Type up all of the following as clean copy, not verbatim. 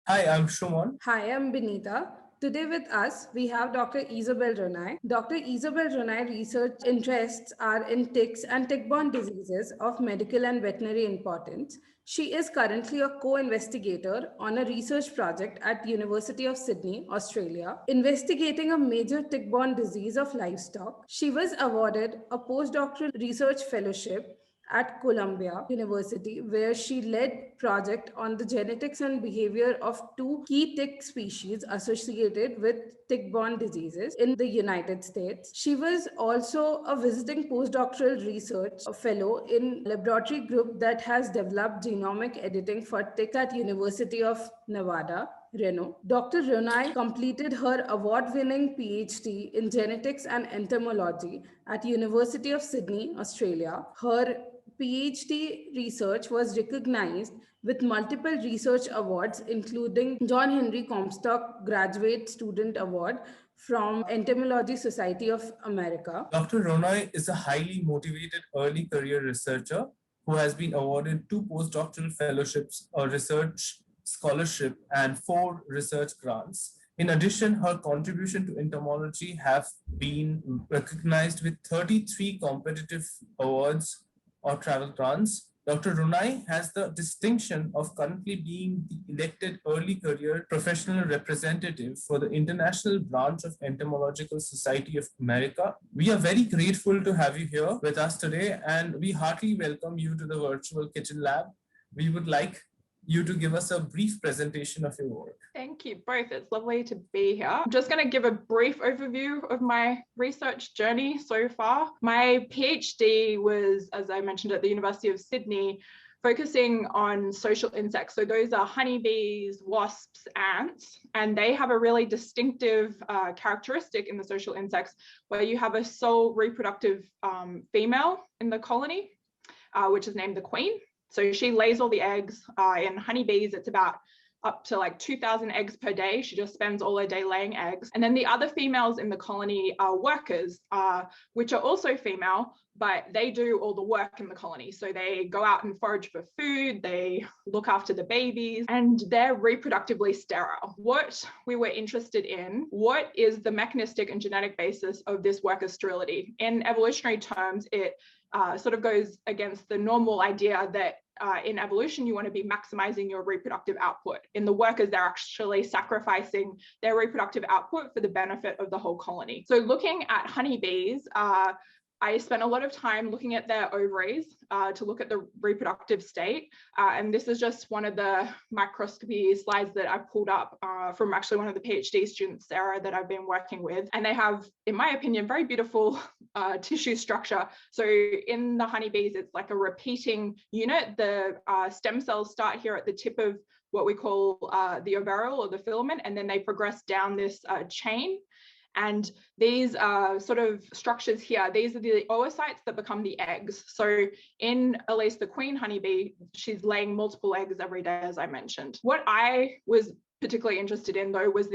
Hi, I'm Shumon. Hi, I'm Benita. Today with us, we have Dr. Isabel Ronay. Dr. Isabel Ronay research interests are in ticks and tick-borne diseases of medical and veterinary importance. She is currently a co-investigator on a research project at the University of Sydney, Australia, investigating a major tick-borne disease of livestock. She was awarded a postdoctoral research fellowship at Columbia University, where she led project on the genetics and behavior of two key tick species associated with tick-borne diseases in the United States. She was also a visiting postdoctoral research fellow in laboratory group that has developed genomic editing for ticks at University of Nevada, Reno. Dr. Ronay completed her award-winning PhD in genetics and entomology at University of Sydney, Australia. Her PhD research was recognized with multiple research awards, including John Henry Comstock Graduate Student Award from Entomology Society of America. Dr. Ronay is a highly motivated early career researcher who has been awarded two postdoctoral fellowships, a research scholarship, and four research grants. In addition, her contribution to entomology have been recognized with 33 competitive awards or travel grants. Dr. Runai has the distinction of currently being the elected early career professional representative for the International Branch of Entomological Society of America. We are very grateful to have you here with us today, and we heartily welcome you to the virtual kitchen lab. We would like you to give us a brief presentation of your work. Thank you both. It's lovely to be here. I'm just going to give a brief overview of my research journey so far. My PhD was, as I mentioned, at the University of Sydney, focusing on social insects. So those are honeybees, wasps, ants, and they have a really distinctive characteristic in the social insects where you have a sole reproductive female in the colony, which is named the queen. So she lays all the eggs. In honeybees, it's about up to like 2,000 eggs per day. She just spends all her day laying eggs. And then the other females in the colony are workers, which are also female, but they do all the work in the colony. So they go out and forage for food, they look after the babies, and they're reproductively sterile. What we were interested in, what is the mechanistic and genetic basis of this worker sterility? In evolutionary terms, it sort of goes against the normal idea that in evolution, you want to be maximizing your reproductive output. In the workers, they're actually sacrificing their reproductive output for the benefit of the whole colony. So looking at honeybees, I spent a lot of time looking at their ovaries to look at the reproductive state. And this is just one of the microscopy slides that I pulled up from actually one of the PhD students, Sarah, that I've been working with. And they have, in my opinion, very beautiful tissue structure. So in the honeybees, it's like a repeating unit. The stem cells start here at the tip of what we call the ovariole or the filament, and then they progress down this chain. And these sort of structures here, these are the oocytes that become the eggs. So in at least the queen honeybee, she's laying multiple eggs every day, as I mentioned. What I was particularly interested in, though, was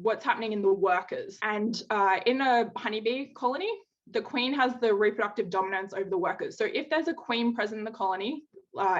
what's happening in the workers. And in a honeybee colony, the queen has the reproductive dominance over the workers. So if there's a queen present in the colony,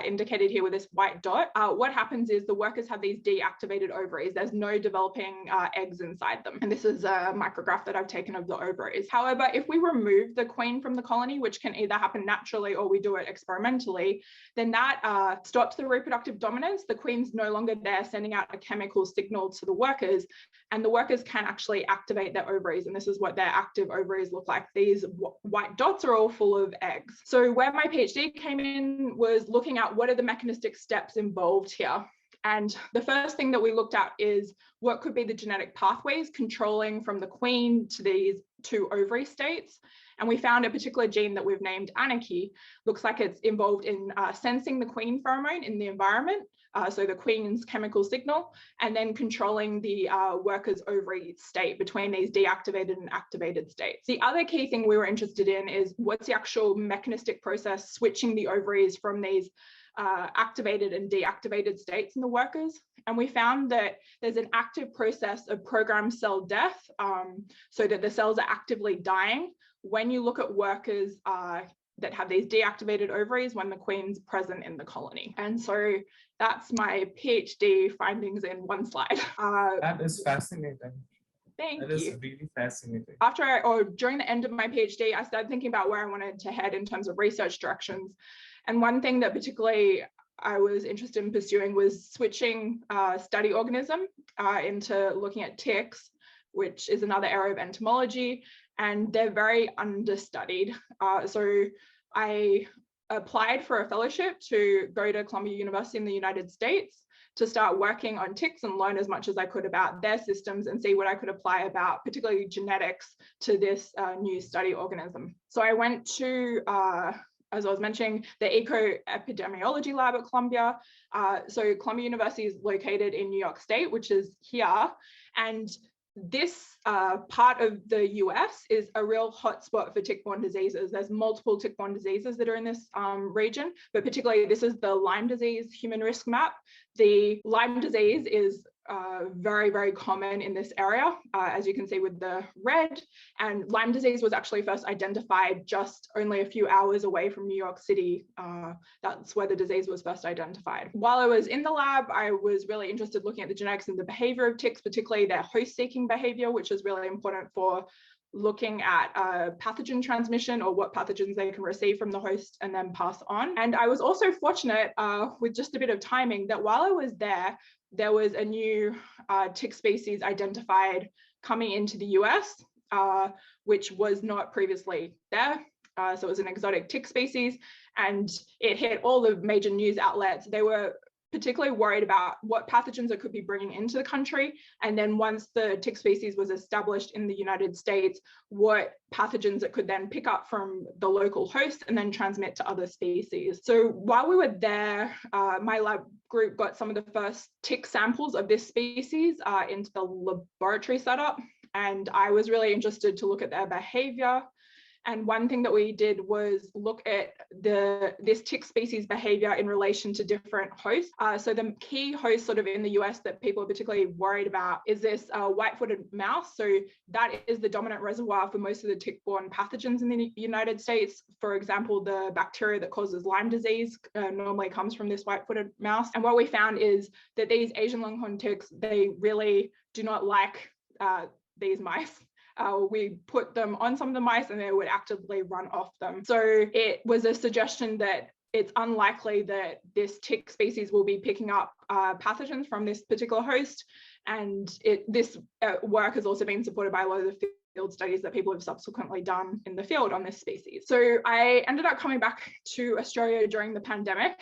indicated here with this white dot, what happens is the workers have these deactivated ovaries. There's no developing eggs inside them. And this is a micrograph that I've taken of the ovaries. However, if we remove the queen from the colony, which can either happen naturally or we do it experimentally, then that stops the reproductive dominance. The queen's no longer there sending out a chemical signal to the workers, and the workers can actually activate their ovaries. And this is what their active ovaries look like. These white dots are all full of eggs. So where my PhD came in was looking at what are the mechanistic steps involved here. And the first thing that we looked at is what could be the genetic pathways controlling from the queen to these two ovary states. And we found a particular gene that we've named Anarchy. Looks like it's involved in sensing the queen pheromone in the environment, so the queen's chemical signal, and then controlling the worker's ovary state between these deactivated and activated states. The other key thing we were interested in is what's the actual mechanistic process switching the ovaries from these activated and deactivated states in the workers. And we found that there's an active process of programmed cell death, so that the cells are actively dying. When you look at workers, that have these deactivated ovaries when the queen's present in the colony. And so that's my PhD findings in one slide. That is fascinating. Thank That is you. really fascinating. During the end of my PhD, I started thinking about where I wanted to head in terms of research directions. And one thing that particularly I was interested in pursuing was switching study organism into looking at ticks, which is another area of entomology, and they're very understudied. So I applied for a fellowship to go to Columbia University in the United States to start working on ticks and learn as much as I could about their systems and see what I could apply about particularly genetics to this new study organism. So I went to, as I was mentioning, the Ecoepidemiology Lab at Columbia. So Columbia University is located in New York State, which is here. And this part of the US is a real hotspot for tick-borne diseases. There's multiple tick-borne diseases that are in this region, but particularly this is the Lyme disease human risk map. The Lyme disease is very, very common in this area, as you can see with the red. And Lyme disease was actually first identified just only a few hours away from New York City. That's where the disease was first identified. While I was in the lab, I was really interested looking at the genetics and the behavior of ticks, particularly their host-seeking behavior, which is really important for looking at pathogen transmission or what pathogens they can receive from the host and then pass on. And I was also fortunate with just a bit of timing that while I was there was a new tick species identified coming into the US, which was not previously there. So it was an exotic tick species, and it hit all the major news outlets. They were particularly worried about what pathogens it could be bringing into the country. And then once the tick species was established in the United States, what pathogens it could then pick up from the local host and then transmit to other species. So while we were there, my lab group got some of the first tick samples of this species into the laboratory setup. And I was really interested to look at their behavior. And one thing that we did was look at this tick species behavior in relation to different hosts. So the key host sort of in the US that people are particularly worried about is this white-footed mouse. So that is the dominant reservoir for most of the tick-borne pathogens in the United States. For example, the bacteria that causes Lyme disease normally comes from this white-footed mouse. And what we found is that these Asian longhorn ticks, they really do not like these mice. We put them on some of the mice and they would actively run off them. So it was a suggestion that it's unlikely that this tick species will be picking up pathogens from this particular host. And this work has also been supported by a lot of the field studies that people have subsequently done in the field on this species. So I ended up coming back to Australia during the pandemic.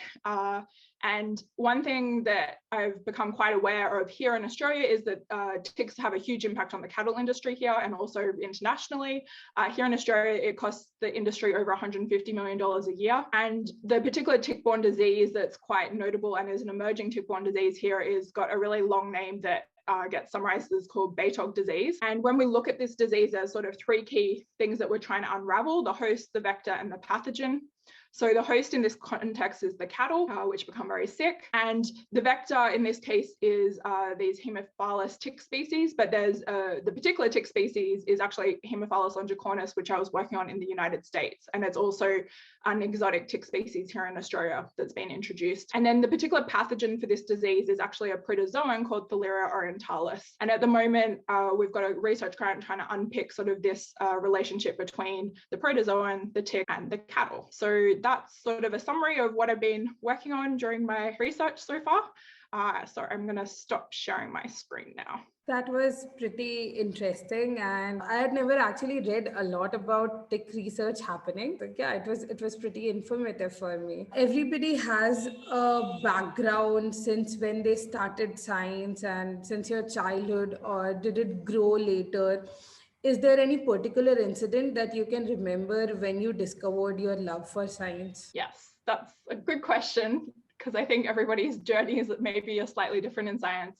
And one thing that I've become quite aware of here in Australia is that ticks have a huge impact on the cattle industry here and also internationally. Here in Australia, it costs the industry over $150 million a year. And the particular tick-borne disease that's quite notable and is an emerging tick-borne disease here is got a really long name that gets summarized as called Baytov disease. And when we look at this disease, there's sort of three key things that we're trying to unravel: the host, the vector, and the pathogen. So the host in this context is the cattle, which become very sick. And the vector in this case is these Haemophilus tick species, but there's the particular tick species is actually Haemophilus longicornis, which I was working on in the United States. And it's also an exotic tick species here in Australia that's been introduced. And then the particular pathogen for this disease is actually a protozoan called Thaleira orientalis. And at the moment, we've got a research grant trying to unpick sort of this relationship between the protozoan, the tick, and the cattle. So that's sort of a summary of what I've been working on during my research so far. So I'm going to stop sharing my screen now. That was pretty interesting, and I had never actually read a lot about tick research happening. But yeah, it was pretty informative for me. Everybody has a background since when they started science and since your childhood, or did it grow later? Is there any particular incident that you can remember when you discovered your love for science? Yes, that's a good question, because I think everybody's journey is maybe slightly different in science.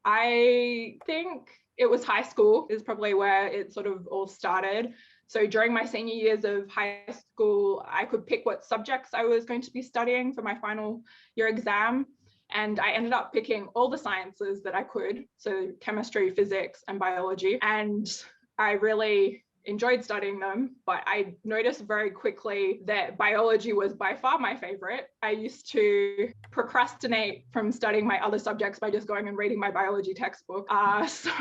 I think it was high school is probably where it sort of all started. So during my senior years of high school, I could pick what subjects I was going to be studying for my final year exam. And I ended up picking all the sciences that I could. So chemistry, physics, and biology. And I really enjoyed studying them, but I noticed very quickly that biology was by far my favorite. I used to procrastinate from studying my other subjects by just going and reading my biology textbook. So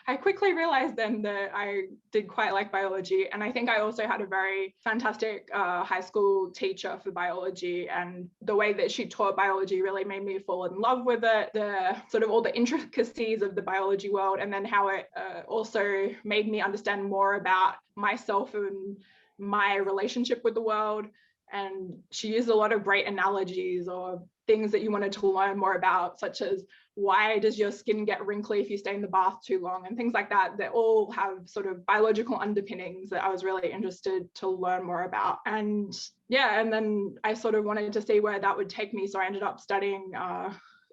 I quickly realized then that I did quite like biology. And I think I also had a very fantastic high school teacher for biology, and the way that she taught biology really made me fall in love with it, the sort of all the intricacies of the biology world, and then how it also made me understand more about myself and my relationship with the world. And she used a lot of great analogies or things that you wanted to learn more about, such as why does your skin get wrinkly if you stay in the bath too long, and things like that, that all have sort of biological underpinnings that I was really interested to learn more about. And yeah, and then I sort of wanted to see where that would take me. So I ended up studying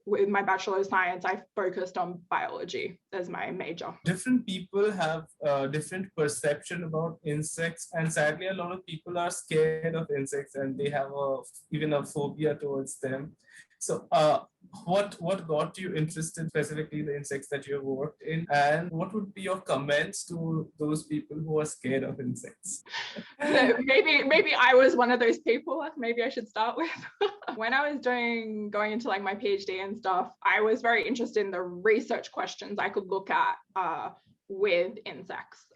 with my Bachelor of Science, I focused on biology as my major. Different people have different perception about insects, and sadly, a lot of people are scared of insects and they have even a phobia towards them. So, what got you interested specifically in the insects that you have worked in, and what would be your comments to those people who are scared of insects? maybe I was one of those people. Maybe I should start with. When I was going into like my PhD and stuff, I was very interested in the research questions I could look at with insects.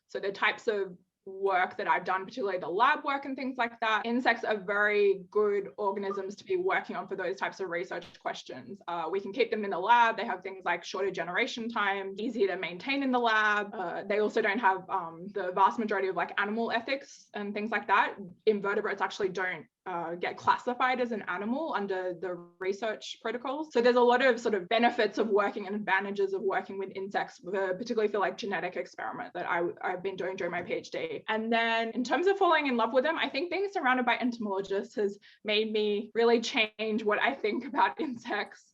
So the types of work that I've done, particularly the lab work and things like that, insects are very good organisms to be working on for those types of research questions. We can keep them in the lab. They have things like shorter generation time, easy to maintain in the lab. They also don't have the vast majority of like animal ethics and things like that. Invertebrates actually don't get classified as an animal under the research protocols. So there's a lot of sort of benefits of working and advantages of working with insects, particularly for like genetic experiment that I've been doing during my PhD. And then in terms of falling in love with them, I think being surrounded by entomologists has made me really change what I think about insects.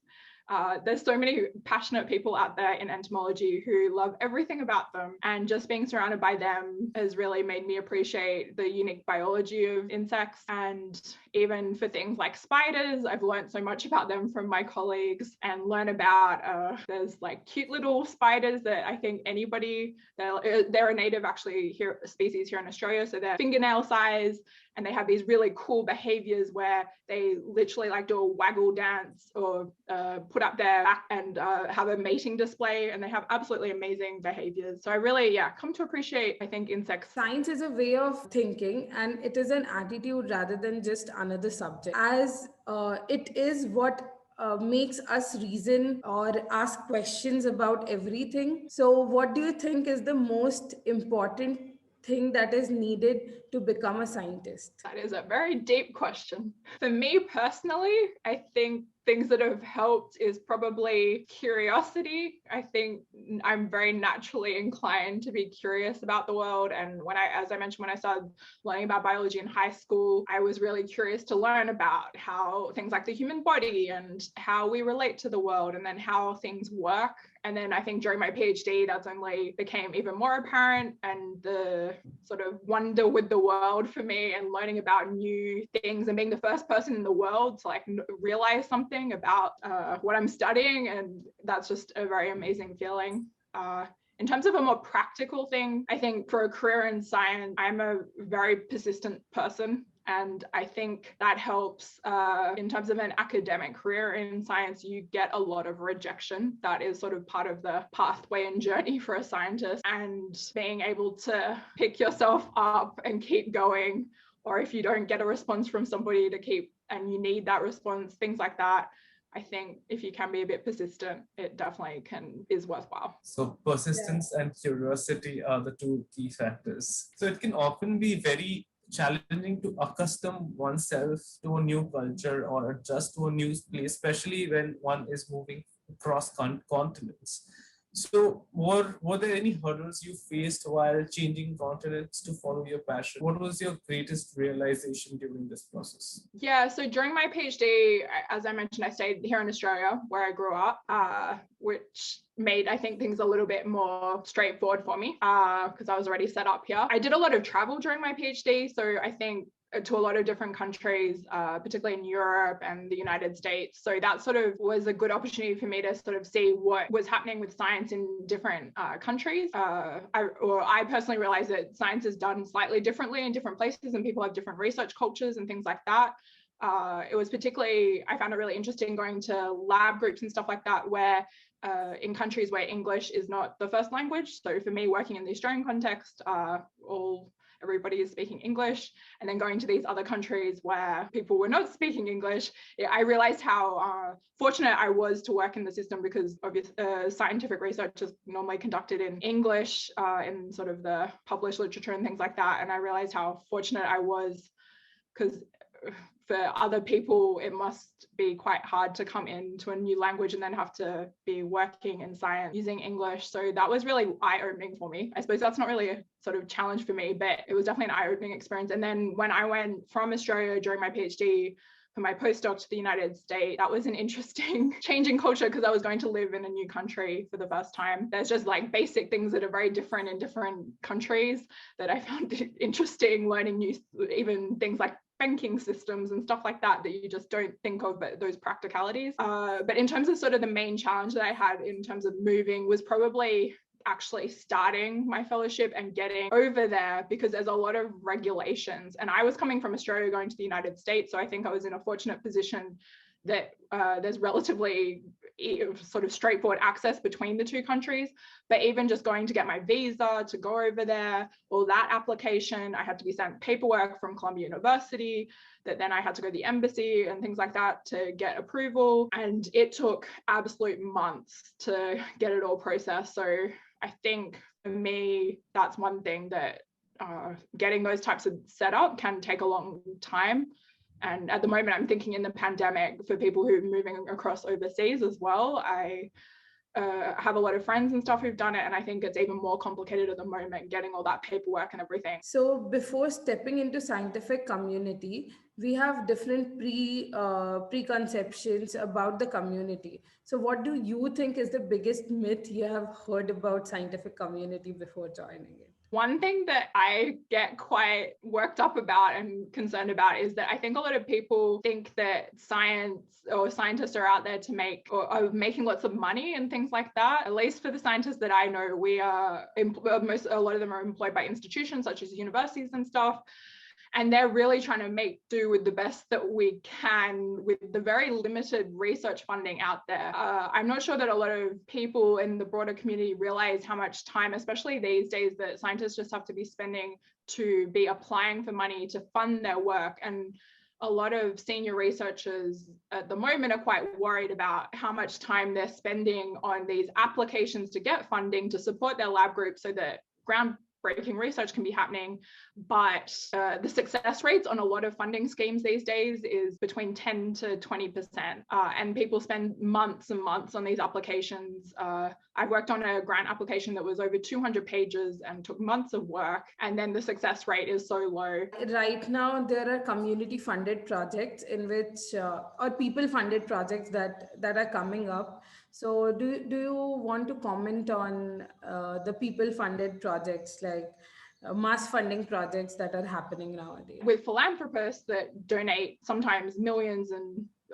There's so many passionate people out there in entomology who love everything about them, and just being surrounded by them has really made me appreciate the unique biology of insects. And even for things like spiders, I've learned so much about them from my colleagues, and learn about there's like cute little spiders that I think anybody, they're a native actually species here in Australia, so they're fingernail size, and they have these really cool behaviors where they literally like do a waggle dance or put up their back and have a mating display, and they have absolutely amazing behaviors. So I really, come to appreciate, I think, insects. Science is a way of thinking, and it is an attitude rather than just another subject, as it is what makes us reason or ask questions about everything. So what do you think is the most important thing that is needed to become a scientist? That is a very deep question. For me personally, I think things that have helped is probably curiosity. I think I'm very naturally inclined to be curious about the world. And as I mentioned, when I started learning about biology in high school, I was really curious to learn about how things like the human body and how we relate to the world, and then how things work. And then I think during my PhD, that's only became even more apparent, and the sort of wonder with the world for me, and learning about new things and being the first person in the world to like realize something about what I'm studying. And that's just a very amazing feeling. In terms of a more practical thing, I think for a career in science, I'm a very persistent person. And I think that helps in terms of an academic career in science. You get a lot of rejection. That is sort of part of the pathway and journey for a scientist. And being able to pick yourself up and keep going, or if you don't get a response from somebody to keep, and you need that response, things like that. I think if you can be a bit persistent, it definitely is worthwhile. So persistence and curiosity are the two key factors. So it can often be very challenging to accustom oneself to a new culture or adjust to a new place, especially when one is moving across continents. So were there any hurdles you faced while changing continents to follow your passion? What was your greatest realization during this process? Yeah, so during my PhD, as I mentioned, I stayed here in Australia where I grew up, which made, I think, things a little bit more straightforward for me because I was already set up here. I did a lot of travel during my PhD, so I think to a lot of different countries, particularly in Europe and the United States. So that sort of was a good opportunity for me to sort of see what was happening with science in different countries. I personally realized that science is done slightly differently in different places, and people have different research cultures and things like that. It was particularly, I found it really interesting going to lab groups and stuff like that, where in countries where English is not the first language. So for me, working in the Australian context, everybody is speaking English, and then going to these other countries where people were not speaking English, I realized how fortunate I was to work in the system, because scientific research is normally conducted in English in sort of the published literature and things like that. And I realized how fortunate I was, because for other people, it must be quite hard to come into a new language and then have to be working in science using English. So that was really eye-opening for me. I suppose that's not really a sort of challenge for me, but it was definitely an eye-opening experience. And then when I went from Australia during my PhD for my postdoc to the United States, that was an interesting change in culture, because I was going to live in a new country for the first time. There's just like basic things that are very different in different countries that I found interesting, learning new, even things like banking systems and stuff like that you just don't think of, but those practicalities. But in terms of sort of the main challenge that I had in terms of moving was probably actually starting my fellowship and getting over there, because there's a lot of regulations, and I was coming from Australia going to the United States, so I think I was in a fortunate position that there's relatively sort of straightforward access between the two countries. But even just going to get my visa to go over there, all that application, I had to be sent paperwork from Columbia University that then I had to go to the embassy and things like that to get approval, and it took absolute months to get it all processed. So I think for me, that's one thing that getting those types of setup can take a long time. And at the moment, I'm thinking in the pandemic, for people who are moving across overseas as well, I have a lot of friends and stuff who've done it, and I think it's even more complicated at the moment, getting all that paperwork and everything. So before stepping into scientific community, we have different preconceptions about the community. So what do you think is the biggest myth you have heard about scientific community before joining it? One thing that I get quite worked up about and concerned about is that I think a lot of people think that science or scientists are out there to make or are making lots of money and things like that. At least for the scientists that I know, we are a lot of them are employed by institutions such as universities and stuff. And they're really trying to make do with the best that we can with the very limited research funding out there. I'm not sure that a lot of people in the broader community realize how much time, especially these days, that scientists just have to be spending to be applying for money to fund their work. And a lot of senior researchers at the moment are quite worried about how much time they're spending on these applications to get funding to support their lab group so that groundbreaking research can be happening, but the success rates on a lot of funding schemes these days is between 10 to 20%, and people spend months and months on these applications. I worked on a grant application that was over 200 pages and took months of work, and then the success rate is so low. Right now, there are community funded projects in which, or people funded projects that are coming up. So do you want to comment on the people funded projects, like mass funding projects that are happening nowadays? With philanthropists that donate sometimes millions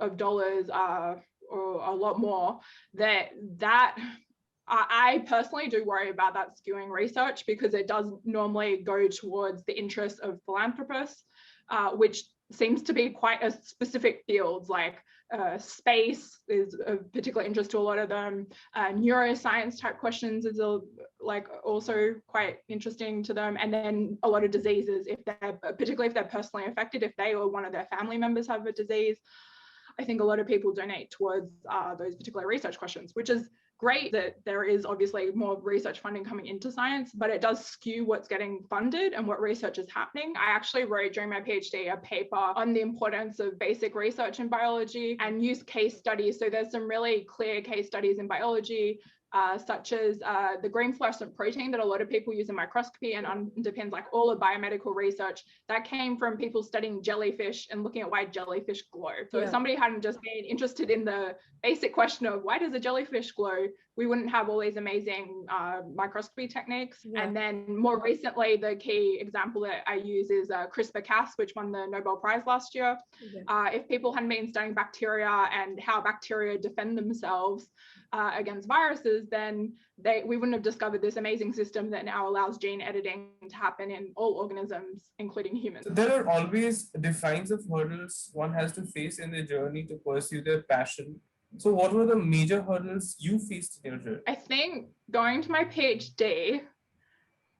of dollars or a lot more, that I personally do worry about that skewing research, because it does normally go towards the interests of philanthropists, which seems to be quite a specific fields, like space is of particular interest to a lot of them. Neuroscience type questions is also quite interesting to them. And then a lot of diseases, particularly if they're personally affected, if they or one of their family members have a disease, I think a lot of people donate towards those particular research questions, which is great that there is obviously more research funding coming into science, but it does skew what's getting funded and what research is happening. I actually wrote during my PhD a paper on the importance of basic research in biology and used case studies. So there's some really clear case studies in biology such as the green fluorescent protein that a lot of people use in microscopy and underpins like all of biomedical research. That came from people studying jellyfish and looking at why jellyfish glow. So if somebody hadn't just been interested in the basic question of why does a jellyfish glow, we wouldn't have all these amazing microscopy techniques. And then more recently, the key example that I use is CRISPR-Cas, which won the Nobel Prize last year. If people hadn't been studying bacteria and how bacteria defend themselves against viruses, then we wouldn't have discovered this amazing system that now allows gene editing to happen in all organisms, including humans. There are always defined hurdles one has to face in their journey to pursue their passion. So what were the major hurdles you faced in your journey? I think going to my PhD,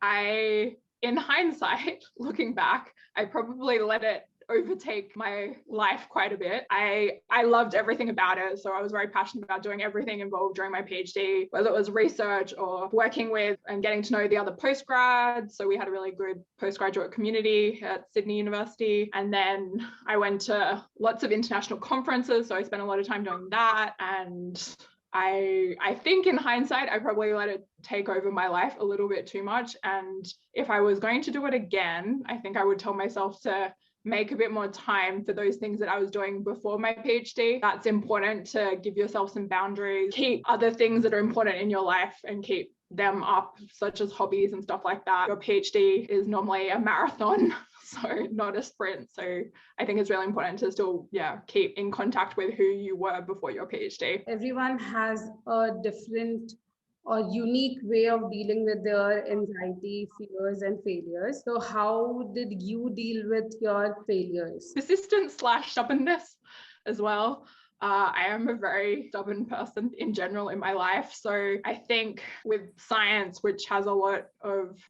in hindsight, looking back, I probably let it overtake my life quite a bit. I loved everything about it. So I was very passionate about doing everything involved during my PhD, whether it was research or working with and getting to know the other postgrads. So we had a really good postgraduate community at Sydney University. And then I went to lots of international conferences. So I spent a lot of time doing that. And I think in hindsight, I probably let it take over my life a little bit too much. And if I was going to do it again, I think I would tell myself to make a bit more time for those things that I was doing before my PhD. That's important, to give yourself some boundaries, keep other things that are important in your life and keep them up, such as hobbies and stuff like that. Your PhD is normally a marathon, so not a sprint. So I think it's really important to still, keep in contact with who you were before your PhD. Everyone has a different or unique way of dealing with their anxiety, fears, and failures. So how did you deal with your failures? Persistence / stubbornness as well. I am a very stubborn person in general in my life. So I think with science, which has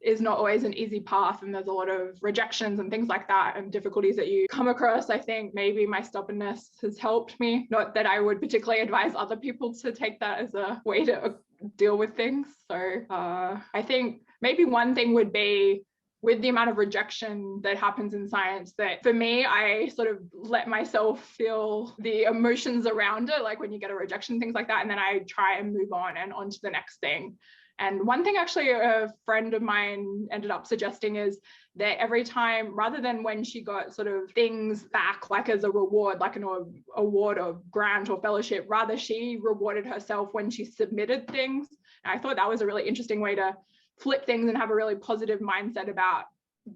is not always an easy path, and there's a lot of rejections and things like that and difficulties that you come across, I think maybe my stubbornness has helped me. Not that I would particularly advise other people to take that as a way to deal with things. So I think maybe one thing would be, with the amount of rejection that happens in science, that for me, I sort of let myself feel the emotions around it, like when you get a rejection, things like that, and then I try and move on and on to the next thing. And one thing actually a friend of mine ended up suggesting is that every time, rather than when she got sort of things back, like as a reward, like an award or grant or fellowship, rather she rewarded herself when she submitted things. And I thought that was a really interesting way to flip things and have a really positive mindset about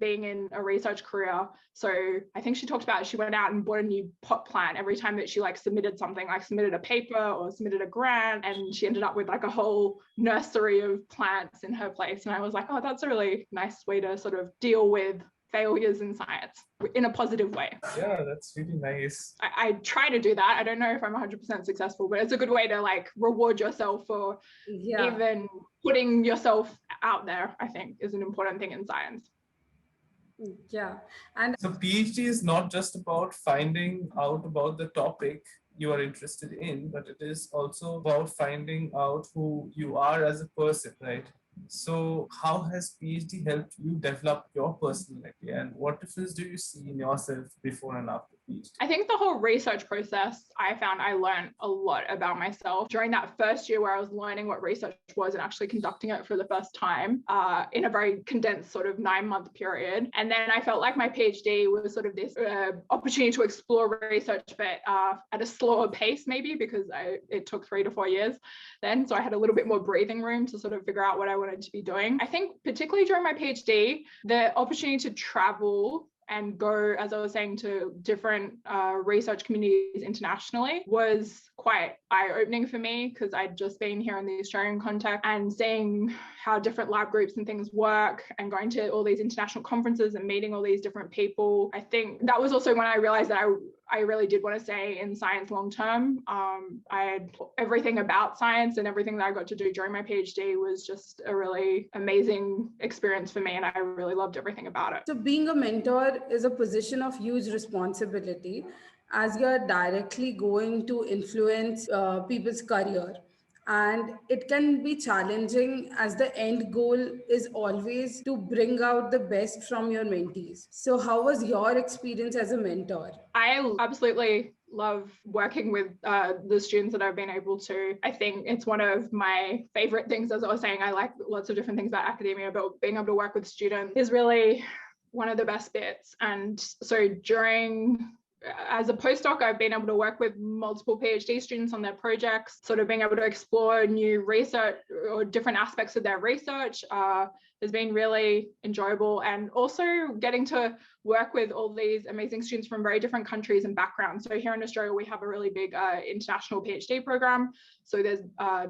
being in a research career. So I think she talked about, she went out and bought a new pot plant every time that she submitted something, like submitted a paper or submitted a grant, and she ended up with like a whole nursery of plants in her place. And I was like, oh, that's a really nice way to sort of deal with failures in science in a positive way. Yeah, that's really nice. I try to do that. I don't know if I'm 100% successful, but it's a good way to reward yourself for even putting yourself out there, I think, is an important thing in science. Yeah. And so PhD is not just about finding out about the topic you are interested in, but it is also about finding out who you are as a person, right? So how has PhD helped you develop your personality, and what difference do you see in yourself before and after PhD? I think the whole research process, I found I learned a lot about myself during that first year where I was learning what research was and actually conducting it for the first time in a very condensed sort of 9-month period. And then I felt like my PhD was sort of this opportunity to explore research, but at a slower pace maybe, because it took 3 to 4 years then. So I had a little bit more breathing room to sort of figure out what I wanted to be doing. I think particularly during my PhD, the opportunity to travel and go, as I was saying, to different research communities internationally was quite eye-opening for me, because I'd just been here in the Australian context, and seeing how different lab groups and things work and going to all these international conferences and meeting all these different people. I think that was also when I realized that I really did want to stay in science long term. I had everything about science, and everything that I got to do during my PhD was just a really amazing experience for me, and I really loved everything about it. So being a mentor is a position of huge responsibility, as you're directly going to influence people's career. And it can be challenging, as the end goal is always to bring out the best from your mentees. So how was your experience as a mentor? I absolutely love working with the students that I've been able to. I think it's one of my favorite things. As I was saying, I like lots of different things about academia, but being able to work with students is really one of the best bits. And so as a postdoc, I've been able to work with multiple PhD students on their projects, sort of being able to explore new research or different aspects of their research has been really enjoyable. And also getting to work with all these amazing students from very different countries and backgrounds. So here in Australia, we have a really big international PhD program. So there's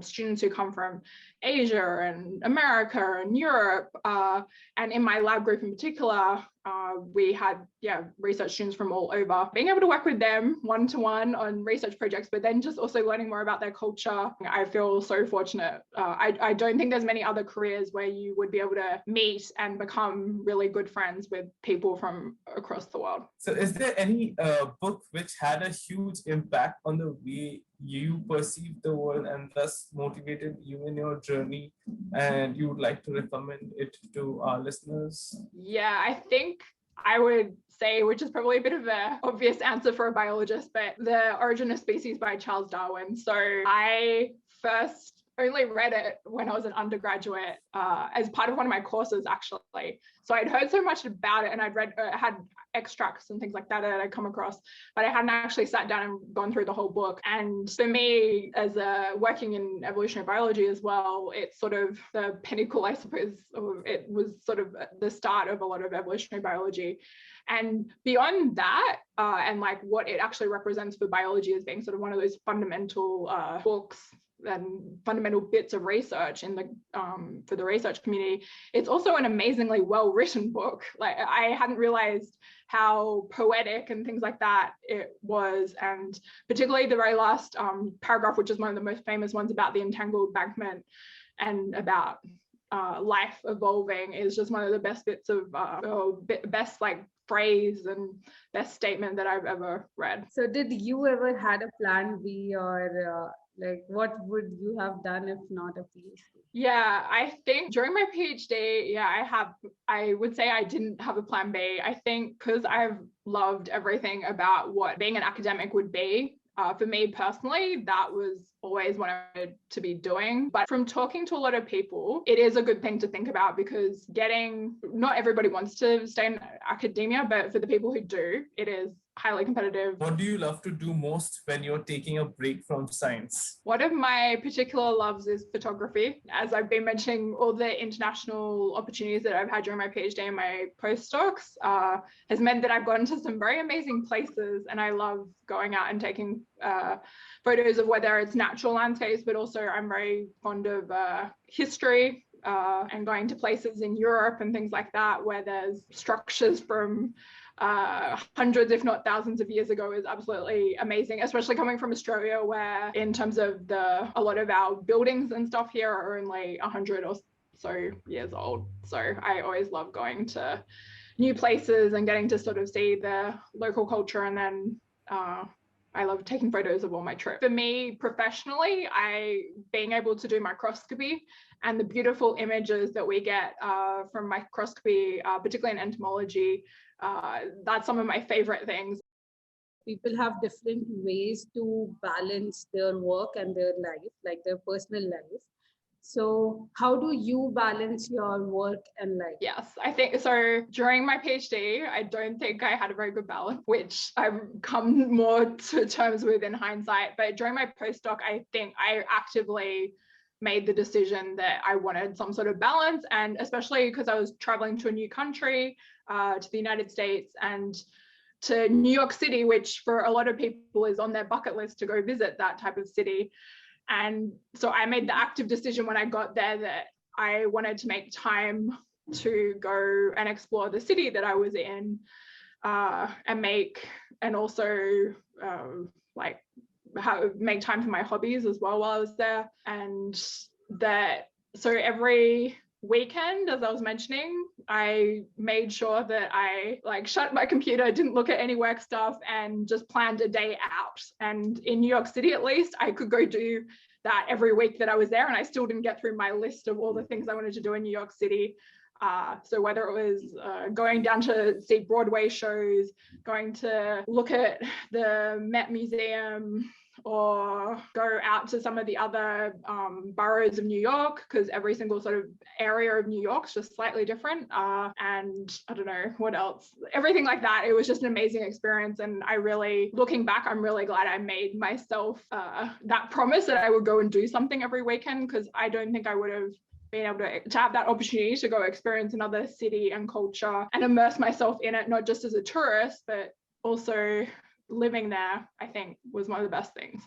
students who come from Asia and America and Europe. And in my lab group in particular, we had research students from all over. Being able to work with them one-to-one on research projects, but then just also learning more about their culture, I feel so fortunate. I don't think there's many other careers where you would be able to meet and become really good friends with people from across the world. So is there any book which had a huge impact on the way you perceive the world and thus motivated you in your journey, and you would like to recommend it to our listeners? Yeah, I think I would say, which is probably a bit of an obvious answer for a biologist, but The Origin of Species by Charles Darwin. So I first only read it when I was an undergraduate as part of one of my courses, actually. So I'd heard so much about it, and I'd read, had extracts and things like that I'd come across, but I hadn't actually sat down and gone through the whole book. And for me, as working in evolutionary biology as well, it's sort of the pinnacle, I suppose. It was sort of the start of a lot of evolutionary biology. And beyond that, and like what it actually represents for biology as being sort of one of those fundamental books and fundamental bits of research in the for the research community, it's also an amazingly well-written book. Like, I hadn't realized how poetic and things like that it was, and particularly the very last paragraph, which is one of the most famous ones about the entangled bankment and about life evolving, is just one of the best bits of best like phrase and best statement that I've ever read. So did you ever had a plan B, or like what would you have done if not a PhD? Yeah, I think during my PhD, I would say I didn't have a plan B. I think because I've loved everything about what being an academic would be. For me personally, that was always what I wanted to be doing. But from talking to a lot of people, it is a good thing to think about, because not everybody wants to stay in academia, but for the people who do, it is highly competitive. What do you love to do most when you're taking a break from science? One of my particular loves is photography. As I've been mentioning, all the international opportunities that I've had during my PhD and my postdocs has meant that I've gone to some very amazing places, and I love going out and taking photos of whether it's natural landscapes, but also I'm very fond of history and going to places in Europe and things like that where there's structures from hundreds, if not thousands of years ago, is absolutely amazing, especially coming from Australia, where in terms of a lot of our buildings and stuff here are only 100 or so years old. So I always love going to new places and getting to sort of see the local culture, and then I love taking photos of all my trips. For me professionally, being able to do microscopy and the beautiful images that we get from microscopy, particularly in entomology, that's some of my favorite things. People have different ways to balance their work and their life, like their personal life. So how do you balance your work and life? Yes, I think so. During my PhD, I don't think I had a very good balance, which I've come more to terms with in hindsight. But during my postdoc, I think I actively made the decision that I wanted some sort of balance, and especially because I was traveling to a new country, to the United States and to New York City, which for a lot of people is on their bucket list to go visit that type of city. And so I made the active decision when I got there that I wanted to make time to go and explore the city that I was in, and also make time for my hobbies as well while I was there. And so every weekend, as I was mentioning, I made sure that I shut my computer, didn't look at any work stuff, and just planned a day out. And in New York City, at least, I could go do that every week that I was there, and I still didn't get through my list of all the things I wanted to do in New York City. So whether it was going down to see Broadway shows, going to look at the Met Museum, or go out to some of the other boroughs of New York, because every single sort of area of New York's just slightly different. And I don't know what else, everything like that. It was just an amazing experience. And I really, looking back, I'm really glad I made myself that promise that I would go and do something every weekend, because I don't think I would have being able to have that opportunity to go experience another city and culture and immerse myself in it, not just as a tourist, but also living there, I think was one of the best things.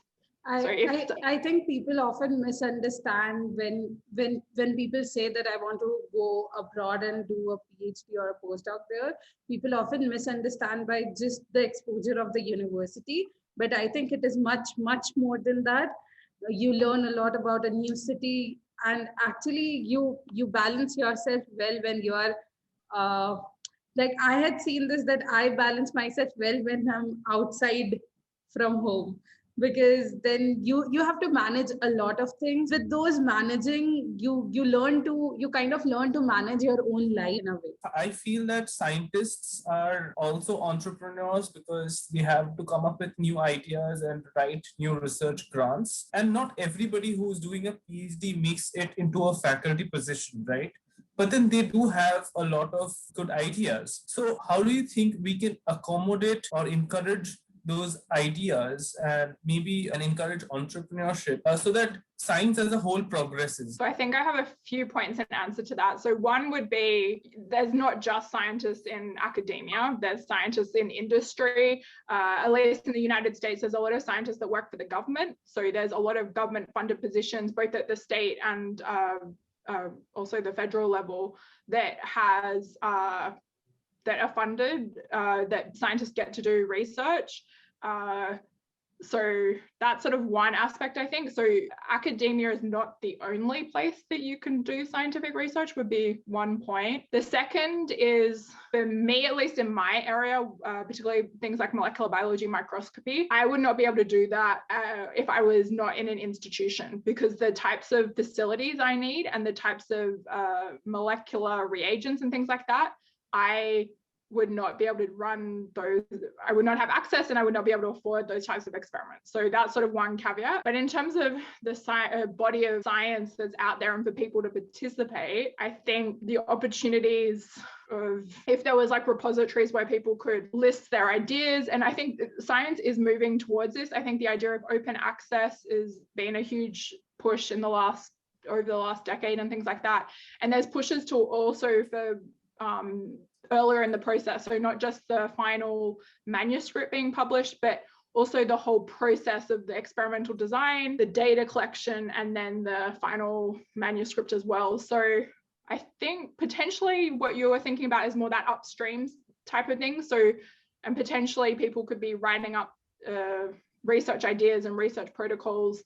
I think people often misunderstand when people say that I want to go abroad and do a PhD or a postdoc there. People often misunderstand by just the exposure of the university, but I think it is much, much more than that. You learn a lot about a new city, and actually you balance yourself well when you are like I had seen this, that I balance myself well when I'm outside from home, because then you have to manage a lot of things. With those managing, you kind of learn to manage your own life in a way. I feel that scientists are also entrepreneurs because they have to come up with new ideas and write new research grants. And not everybody who's doing a PhD makes it into a faculty position, right? But then they do have a lot of good ideas. So how do you think we can accommodate or encourage those ideas and maybe encourage entrepreneurship so that science as a whole progresses? So I think I have a few points in answer to that. So one would be, there's not just scientists in academia, there's scientists in industry. At least in the United States, there's a lot of scientists that work for the government. So there's a lot of government funded positions, both at the state and also the federal level, that has that are funded, that scientists get to do research. So that's sort of one aspect, I think. So academia is not the only place that you can do scientific research, would be one point. The second is, for me, at least in my area, particularly things like molecular biology, microscopy, I would not be able to do that if I was not in an institution, because the types of facilities I need and the types of molecular reagents and things like that, I would not be able to run those. I would not have access, and I would not be able to afford those types of experiments. So that's sort of one caveat. But in terms of the body of science that's out there and for people to participate, I think the opportunities of, if there was like repositories where people could list their ideas, and I think science is moving towards this. I think the idea of open access is being a huge push in over the last decade and things like that. And there's pushes to also for earlier in the process, so not just the final manuscript being published, but also the whole process of the experimental design, the data collection, and then the final manuscript as well. So I think potentially what you were thinking about is more that upstream type of thing. So, and potentially people could be writing up research ideas and research protocols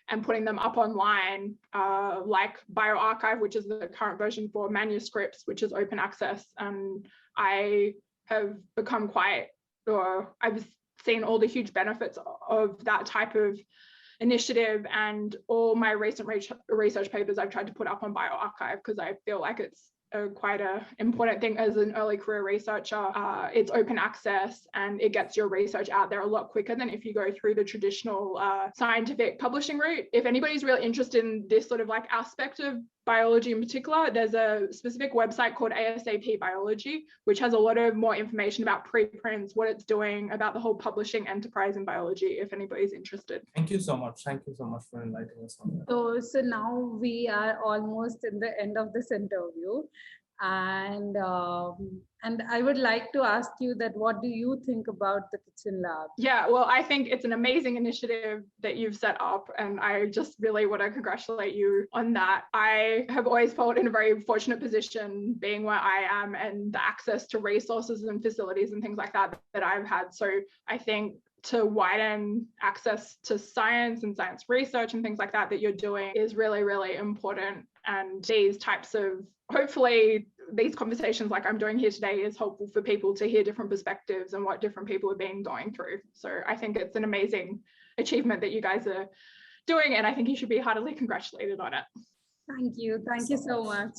and putting them up online, like bioRxiv, which is the current version for manuscripts, which is open access. And I have become I've seen all the huge benefits of that type of initiative, and all my recent research papers I've tried to put up on bioRxiv, because I feel like it's quite an important thing as an early career researcher. It's open access, and it gets your research out there a lot quicker than if you go through the traditional scientific publishing route. If anybody's really interested in this sort of like aspect of biology in particular, there's a specific website called ASAP Biology, which has a lot of more information about preprints, what it's doing, about the whole publishing enterprise in biology, if anybody's interested. Thank you so much. Thank you so much for inviting us on that. So now we are almost in the end of this interview. And I would like to ask you that, what do you think about the Kitchen Lab? Yeah, well, I think it's an amazing initiative that you've set up, and I just really want to congratulate you on that. I have always felt in a very fortunate position being where I am, and the access to resources and facilities and things like that I've had. So I think to widen access to science and science research and things like that you're doing is really, really important. And these types of, hopefully these conversations like I'm doing here today is helpful for people to hear different perspectives and what different people have been going through. So I think it's an amazing achievement that you guys are doing, and I think you should be heartily congratulated on it. Thank you. Thank you so much.